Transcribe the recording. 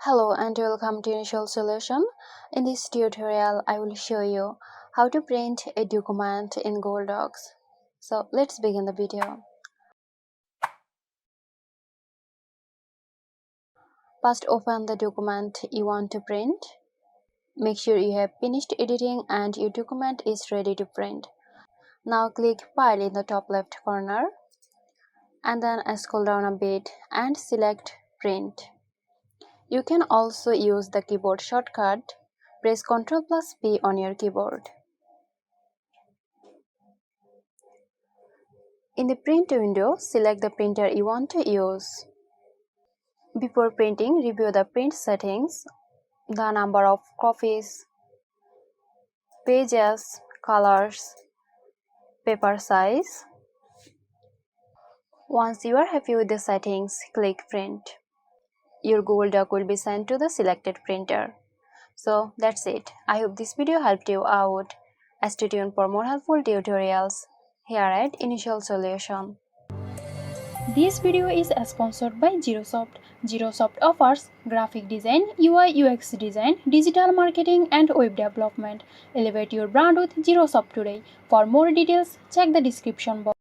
Hello and welcome to Initial Solution. In this tutorial, I will show you how to print a document in Google Docs. So let's begin the video. First, open the document you want to print. Make sure you have finished editing and your document is ready to print. Now click File in the top left corner and then scroll down a bit and select Print. You can also use the keyboard shortcut. Press Ctrl+P on your keyboard. In the print window, select the printer you want to use. Before printing, review the print settings, the number of copies, pages, colors, paper size. Once you are happy with the settings, click Print. Your Google Doc will be sent to the selected printer. So that's it. I hope this video helped you out. Stay tuned for more helpful tutorials here at Initial Solution. This video is sponsored by Zerosoft. Zerosoft offers graphic design, UI UX design, digital marketing and web development. Elevate your brand with Zerosoft today. For more details, check the description box.